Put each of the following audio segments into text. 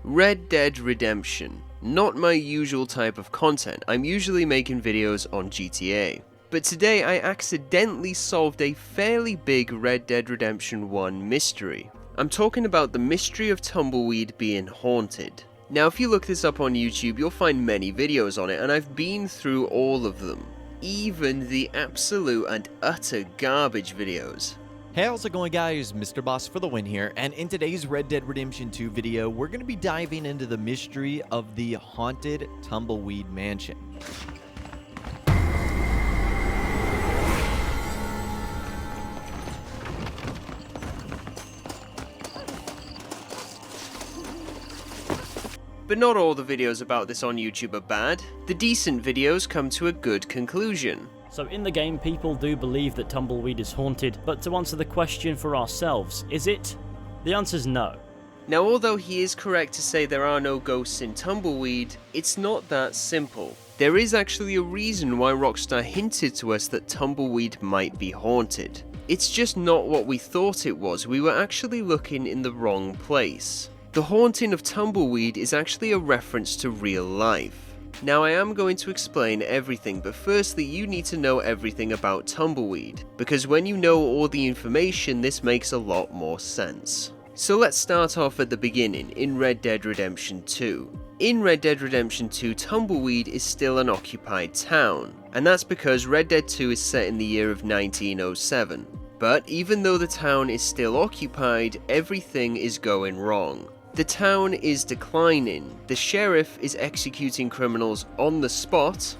Red Dead Redemption. Not my usual type of content, I'm usually making videos on GTA. But today I accidentally solved a fairly big Red Dead Redemption 1 mystery. I'm talking about the mystery of Tumbleweed being haunted. Now if you look this up on YouTube, you'll find many videos on it, and I've been through all of them. Even the absolute and utter garbage videos. Hey, how's it going guys? Mr. Boss for the win here, and in today's Red Dead Redemption 2 video, we're going to be diving into the mystery of the haunted Tumbleweed Mansion. But not all the videos about this on YouTube are bad. The decent videos come to a good conclusion. So in the game, people do believe that Tumbleweed is haunted, but to answer the question for ourselves, is it? The answer's no. Now although he is correct to say there are no ghosts in Tumbleweed, it's not that simple. There is actually a reason why Rockstar hinted to us that Tumbleweed might be haunted. It's just not what we thought it was, we were actually looking in the wrong place. The haunting of Tumbleweed is actually a reference to real life. Now I am going to explain everything, but firstly you need to know everything about Tumbleweed, because when you know all the information this makes a lot more sense. So let's start off at the beginning, in Red Dead Redemption 2. In Red Dead Redemption 2, Tumbleweed is still an occupied town, and that's because Red Dead 2 is set in the year of 1907. But even though the town is still occupied, everything is going wrong. The town is declining, the sheriff is executing criminals on the spot,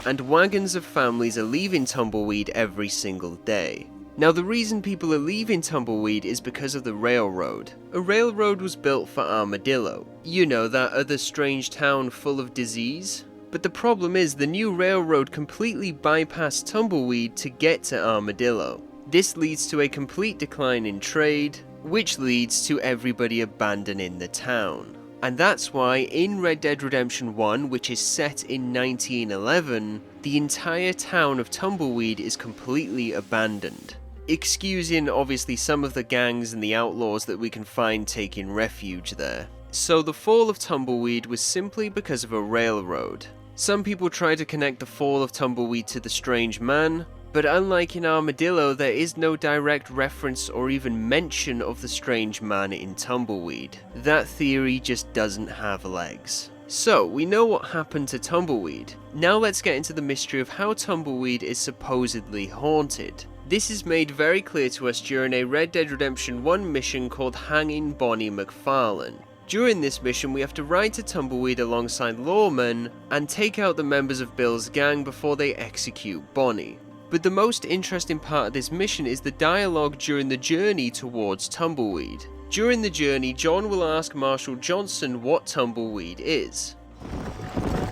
and wagons of families are leaving Tumbleweed every single day. Now the reason people are leaving Tumbleweed is because of the railroad. A railroad was built for Armadillo. You know, that other strange town full of disease? But the problem is the new railroad completely bypassed Tumbleweed to get to Armadillo. This leads to a complete decline in trade, which leads to everybody abandoning the town. And that's why in Red Dead Redemption 1, which is set in 1911, the entire town of Tumbleweed is completely abandoned. Excusing obviously some of the gangs and the outlaws that we can find taking refuge there. So the fall of Tumbleweed was simply because of a railroad. Some people try to connect the fall of Tumbleweed to the strange man, but unlike in Armadillo, there is no direct reference or even mention of the strange man in Tumbleweed. That theory just doesn't have legs. So, we know what happened to Tumbleweed. Now let's get into the mystery of how Tumbleweed is supposedly haunted. This is made very clear to us during a Red Dead Redemption 1 mission called Hanging Bonnie McFarlane. During this mission, we have to ride to Tumbleweed alongside lawmen and take out the members of Bill's gang before they execute Bonnie. But the most interesting part of this mission is the dialogue during the journey towards Tumbleweed. During the journey, John will ask Marshal Johnson what Tumbleweed is.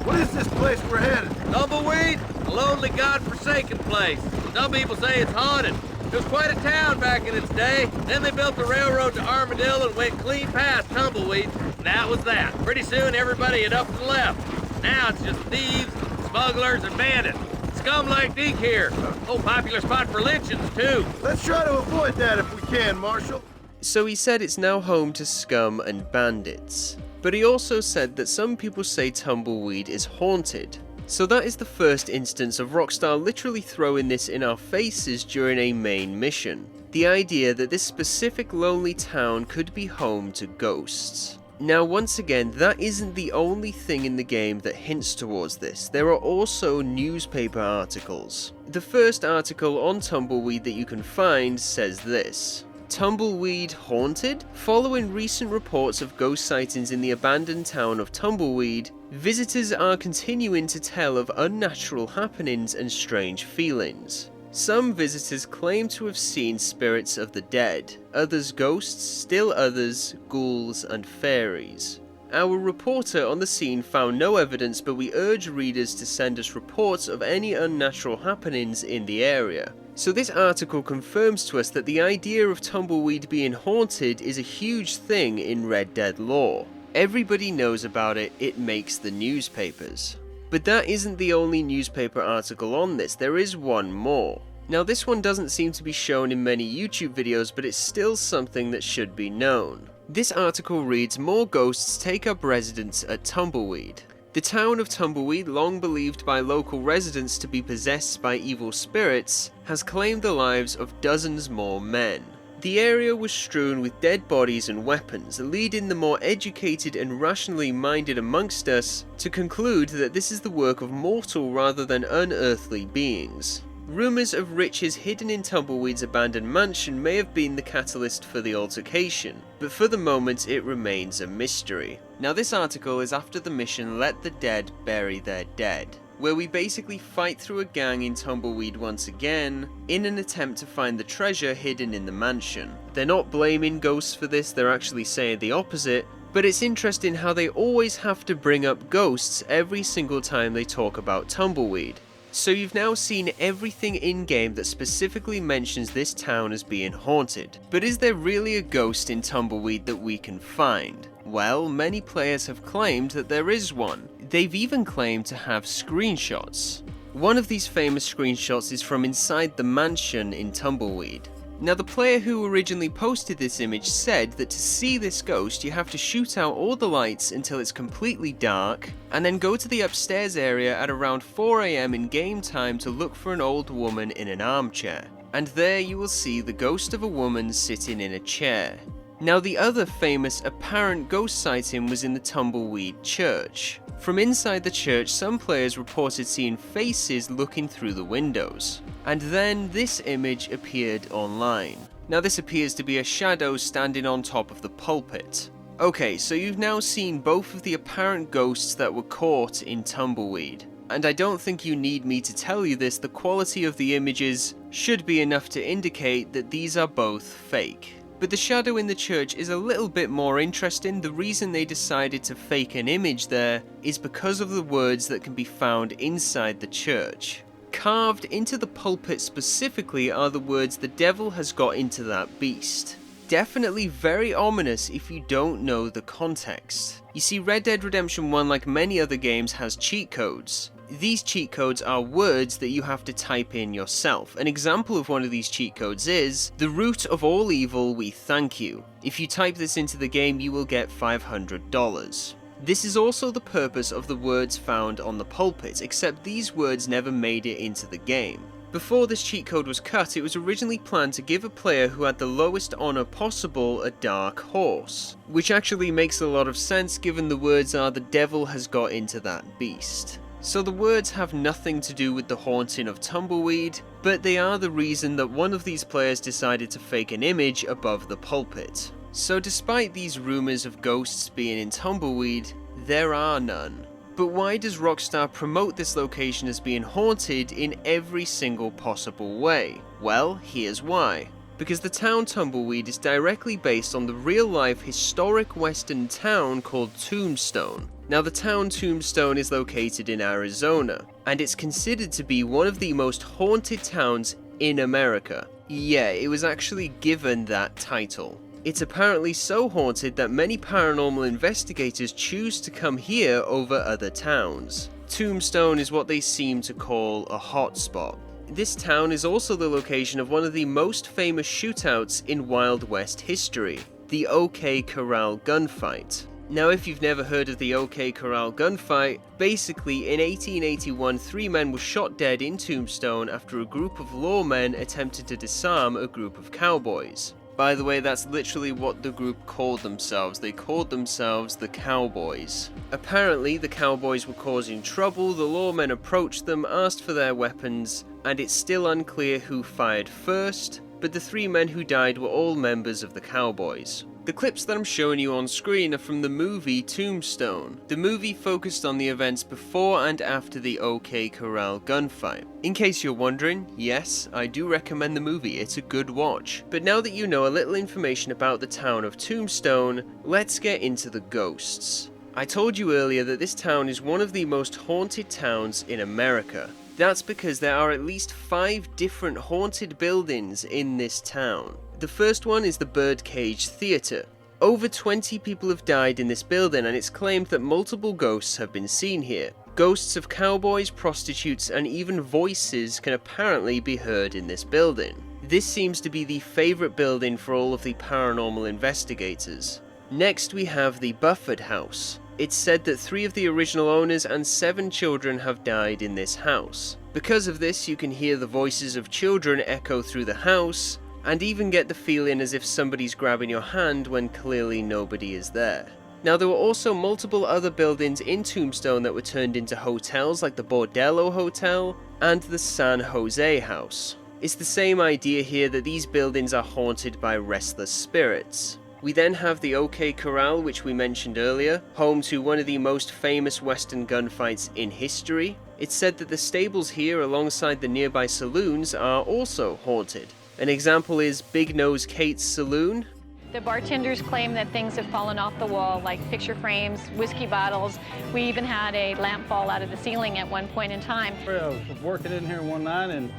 What is this place we're headed? Tumbleweed? A lonely, god-forsaken place. Some people say it's haunted. It was quite a town back in its day. Then they built the railroad to Armadillo and went clean past Tumbleweed. And that was that. Pretty soon everybody had up and left. Now it's just thieves, smugglers, and bandits. Scum like Deke here. Oh, popular spot for lynchings, too. Let's try to avoid that if we can, Marshal. So he said it's now home to scum and bandits. But he also said that some people say Tumbleweed is haunted. So that is the first instance of Rockstar literally throwing this in our faces during a main mission. The idea that this specific lonely town could be home to ghosts. Now once again, that isn't the only thing in the game that hints towards this. There are also newspaper articles. The first article on Tumbleweed that you can find says this: Tumbleweed haunted? Following recent reports of ghost sightings in the abandoned town of Tumbleweed, visitors are continuing to tell of unnatural happenings and strange feelings. Some visitors claim to have seen spirits of the dead, others ghosts, still others ghouls and fairies. Our reporter on the scene found no evidence, but we urge readers to send us reports of any unnatural happenings in the area. So this article confirms to us that the idea of Tumbleweed being haunted is a huge thing in Red Dead lore. Everybody knows about it, it makes the newspapers. But that isn't the only newspaper article on this, there is one more. Now this one doesn't seem to be shown in many YouTube videos, but it's still something that should be known. This article reads, more ghosts take up residence at Tumbleweed. The town of Tumbleweed, long believed by local residents to be possessed by evil spirits, has claimed the lives of dozens more men. The area was strewn with dead bodies and weapons, leading the more educated and rationally minded amongst us to conclude that this is the work of mortal rather than unearthly beings. Rumours of riches hidden in Tumbleweed's abandoned mansion may have been the catalyst for the altercation, but for the moment it remains a mystery. Now this article is after the mission Let the Dead Bury Their Dead, where we basically fight through a gang in Tumbleweed once again, in an attempt to find the treasure hidden in the mansion. They're not blaming ghosts for this, they're actually saying the opposite, but it's interesting how they always have to bring up ghosts every single time they talk about Tumbleweed. So you've now seen everything in-game that specifically mentions this town as being haunted. But is there really a ghost in Tumbleweed that we can find? Well, many players have claimed that there is one. They've even claimed to have screenshots. One of these famous screenshots is from inside the mansion in Tumbleweed. Now the player who originally posted this image said that to see this ghost you have to shoot out all the lights until it's completely dark, and then go to the upstairs area at around 4 AM in game time to look for an old woman in an armchair. And there you will see the ghost of a woman sitting in a chair. Now the other famous apparent ghost sighting was in the Tumbleweed church. From inside the church, some players reported seeing faces looking through the windows. And then this image appeared online. Now this appears to be a shadow standing on top of the pulpit. Okay, so you've now seen both of the apparent ghosts that were caught in Tumbleweed. And I don't think you need me to tell you this, the quality of the images should be enough to indicate that these are both fake. But the shadow in the church is a little bit more interesting. The reason they decided to fake an image there is because of the words that can be found inside the church. Carved into the pulpit specifically are the words "the devil has got into that beast." Definitely very ominous if you don't know the context. You see, Red Dead Redemption 1, like many other games, has cheat codes. These cheat codes are words that you have to type in yourself. An example of one of these cheat codes is, "The root of all evil, we thank you." If you type this into the game, you will get $500. This is also the purpose of the words found on the pulpit, except these words never made it into the game. Before this cheat code was cut, it was originally planned to give a player who had the lowest honor possible a dark horse, which actually makes a lot of sense given the words are "the devil has got into that beast." So the words have nothing to do with the haunting of Tumbleweed, but they are the reason that one of these players decided to fake an image above the pulpit. So despite these rumors of ghosts being in Tumbleweed, there are none. But why does Rockstar promote this location as being haunted in every single possible way? Well, here's why. Because the town Tumbleweed is directly based on the real-life historic western town called Tombstone. Now the town Tombstone is located in Arizona, and it's considered to be one of the most haunted towns in America. Yeah, it was actually given that title. It's apparently so haunted that many paranormal investigators choose to come here over other towns. Tombstone is what they seem to call a hotspot. This town is also the location of one of the most famous shootouts in Wild West history, the OK Corral gunfight. Now, if you've never heard of the OK Corral gunfight, basically in 1881 3 men were shot dead in Tombstone after a group of lawmen attempted to disarm a group of cowboys. By the way, that's literally what the group called themselves. They called themselves the Cowboys. Apparently, the Cowboys were causing trouble, the lawmen approached them, asked for their weapons, and it's still unclear who fired first, but the 3 men who died were all members of the Cowboys. The clips that I'm showing you on screen are from the movie Tombstone. The movie focused on the events before and after the OK Corral gunfight. In case you're wondering, yes, I do recommend the movie, it's a good watch. But now that you know a little information about the town of Tombstone, let's get into the ghosts. I told you earlier that this town is one of the most haunted towns in America. That's because there are at least 5 different haunted buildings in this town. The first one is the Birdcage Theatre. Over 20 people have died in this building, and it's claimed that multiple ghosts have been seen here. Ghosts of cowboys, prostitutes, and even voices can apparently be heard in this building. This seems to be the favourite building for all of the paranormal investigators. Next we have the Bufford house. It's said that 3 of the original owners and 7 children have died in this house. Because of this, you can hear the voices of children echo through the house, and even get the feeling as if somebody's grabbing your hand when clearly nobody is there. Now, there were also multiple other buildings in Tombstone that were turned into hotels, like the Bordello Hotel and the San Jose House. It's the same idea here that these buildings are haunted by restless spirits. We then have the OK Corral, which we mentioned earlier, home to one of the most famous Western gunfights in history. It's said that the stables here alongside the nearby saloons are also haunted. An example is Big Nose Kate's Saloon. The bartenders claim that things have fallen off the wall, like picture frames, whiskey bottles. We even had a lamp fall out of the ceiling at one point in time. I was working in here one night and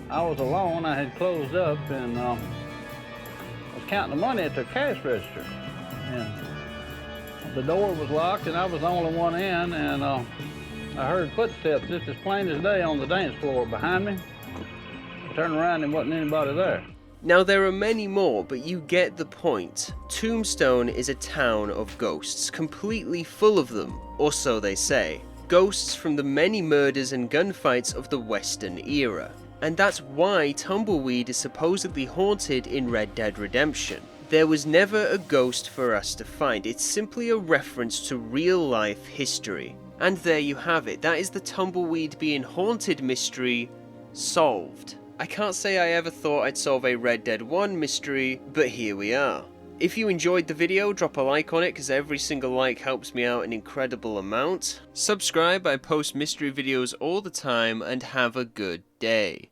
I was alone. I had closed up and I was counting the money at the cash register. And the door was locked and I was the only one in, and I heard footsteps just as plain as day on the dance floor behind me. I turned around and wasn't anybody there. Now, there are many more, but you get the point. Tombstone is a town of ghosts, completely full of them, or so they say. Ghosts from the many murders and gunfights of the Western era. And that's why Tumbleweed is supposedly haunted in Red Dead Redemption. There was never a ghost for us to find, it's simply a reference to real-life history. And there you have it, that is the Tumbleweed being haunted mystery solved. I can't say I ever thought I'd solve a Red Dead 1 mystery, but here we are. If you enjoyed the video, drop a like on it because every single like helps me out an incredible amount. Subscribe, I post mystery videos all the time, and have a good day.